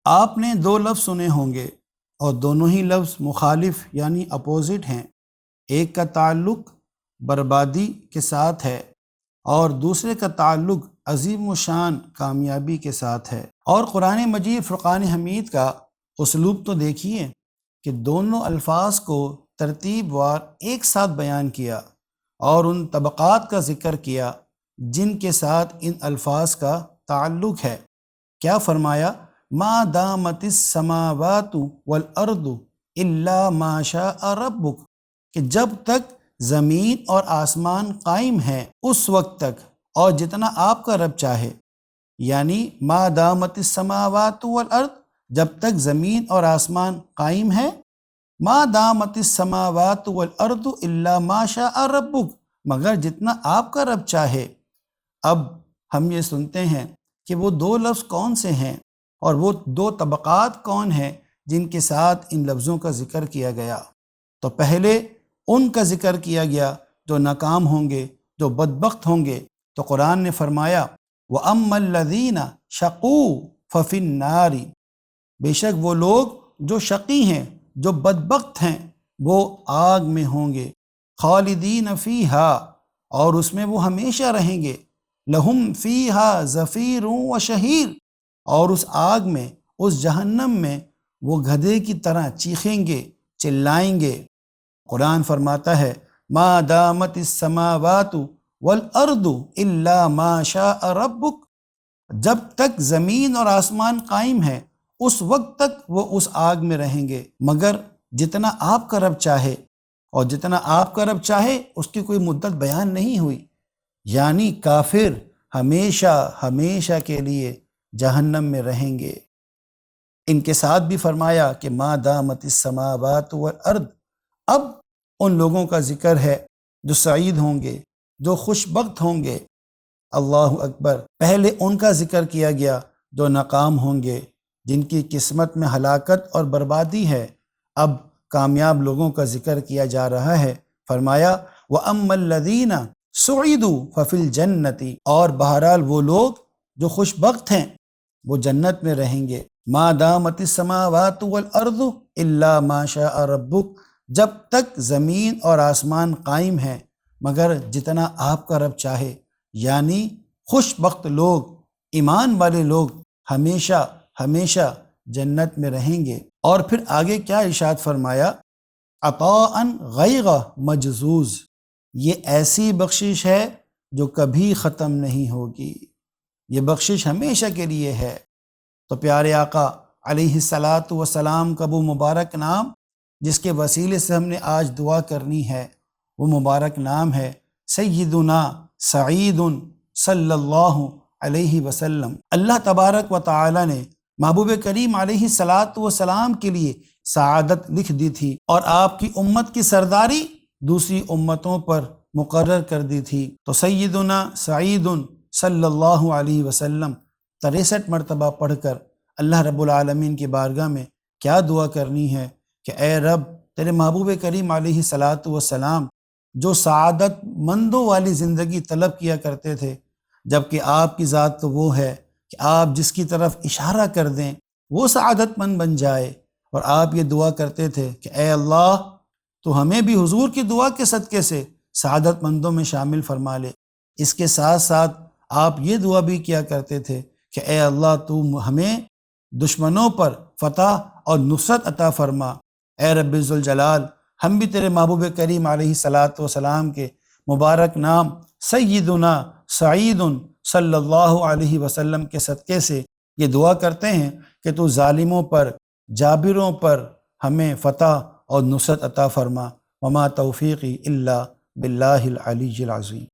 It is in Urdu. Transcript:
آپ نے دو لفظ سنے ہوں گے اور دونوں ہی لفظ مخالف یعنی اپوزٹ ہیں۔ ایک کا تعلق بربادی کے ساتھ ہے اور دوسرے کا تعلق عظیم و شان کامیابی کے ساتھ ہے۔ اور قرآن مجید فرقان حمید کا اسلوب تو دیکھیے کہ دونوں الفاظ کو ترتیب وار ایک ساتھ بیان کیا اور ان طبقات کا ذکر کیا جن کے ساتھ ان الفاظ کا تعلق ہے۔ کیا فرمایا؟ ما دامت السماوات والارض الا ما شاء ربک، کہ جب تک زمین اور آسمان قائم ہیں اس وقت تک اور جتنا آپ کا رب چاہے، یعنی ما دامت السماوات والارض، جب تک زمین اور آسمان قائم ہے، ما دامت السماوات والارض الا ما شاء ربک، مگر جتنا آپ کا رب چاہے۔ اب ہم یہ سنتے ہیں کہ وہ دو لفظ کون سے ہیں اور وہ دو طبقات کون ہیں جن کے ساتھ ان لفظوں کا ذکر کیا گیا۔ تو پہلے ان کا ذکر کیا گیا جو ناکام ہوں گے، جو بدبخت ہوں گے۔ تو قرآن نے فرمایا وَأَمَّا الَّذِينَ شَقُوا فَفِي النَّارِ، بے شک وہ لوگ جو شقی ہیں، جو بدبخت ہیں، وہ آگ میں ہوں گے، خالدین فیہا، اور اس میں وہ ہمیشہ رہیں گے، لہم فیہا زفیر و شہیر، اور اس آگ میں، اس جہنم میں وہ گدھے کی طرح چیخیں گے، چلائیں گے۔ قرآن فرماتا ہے ما دامت السماوات والارض الا ما شاء ربک، جب تک زمین اور آسمان قائم ہے اس وقت تک وہ اس آگ میں رہیں گے، مگر جتنا آپ کا رب چاہے، اور جتنا آپ کا رب چاہے اس کی کوئی مدت بیان نہیں ہوئی، یعنی کافر ہمیشہ ہمیشہ کے لیے جہنم میں رہیں گے۔ ان کے ساتھ بھی فرمایا کہ ما دامت السماوات والارض، اب ان لوگوں کا ذکر ہے جو سعید ہوں گے، جو خوش بخت ہوں گے۔ اللہ اکبر، پہلے ان کا ذکر کیا گیا جو ناکام ہوں گے، جن کی قسمت میں ہلاکت اور بربادی ہے۔ اب کامیاب لوگوں کا ذکر کیا جا رہا ہے۔ فرمایا وَأَمَّا الَّذِينَ سُعِدُوا فَفِي الْجَنَّةِ، اور بہرحال وہ لوگ جو خوش بخت ہیں وہ جنت میں رہیں گے۔ ما دامت السماوات والارض الا ما شاء ربک، جب تک زمین اور آسمان قائم ہیں مگر جتنا آپ کا رب چاہے، یعنی خوش بخت لوگ، ایمان والے لوگ ہمیشہ ہمیشہ جنت میں رہیں گے۔ اور پھر آگے کیا ارشاد فرمایا؟ عطاء غیر مجزوز، یہ ایسی بخشش ہے جو کبھی ختم نہیں ہوگی، یہ بخشش ہمیشہ کے لیے ہے۔ تو پیارے آقا علیہ الصلاۃ والسلام کا وہ مبارک نام جس کے وسیلے سے ہم نے آج دعا کرنی ہے، وہ مبارک نام ہے سیدنا سعید صلی اللہ علیہ وسلم۔ اللہ تبارک و تعالی نے محبوب کریم علیہ الصلاۃ والسلام کے لیے سعادت لکھ دی تھی اور آپ کی امت کی سرداری دوسری امتوں پر مقرر کر دی تھی۔ تو سیدنا سعید صلی اللہ علیہ وسلم 63 مرتبہ پڑھ کر اللہ رب العالمین کی بارگاہ میں کیا دعا کرنی ہے کہ اے رب، تیرے محبوب کریم علیہ الصلاۃ والسلام جو سعادت مندوں والی زندگی طلب کیا کرتے تھے، جبکہ آپ کی ذات تو وہ ہے کہ آپ جس کی طرف اشارہ کر دیں وہ سعادت مند بن جائے، اور آپ یہ دعا کرتے تھے کہ اے اللہ تو ہمیں بھی حضور کی دعا کے صدقے سے سعادت مندوں میں شامل فرما لے۔ اس کے ساتھ ساتھ آپ یہ دعا بھی کیا کرتے تھے کہ اے اللہ تو ہمیں دشمنوں پر فتح اور نصرت عطا فرما۔ اے رب ذوالجلال، ہم بھی تیرے محبوب کریم علیہ الصلاۃ والسلام کے مبارک نام سیدنا سعید صلی اللہ علیہ وسلم کے صدقے سے یہ دعا کرتے ہیں کہ تو ظالموں پر، جابروں پر ہمیں فتح اور نصرت عطا فرما۔ وما توفیقی الا باللہ العلی العظیم۔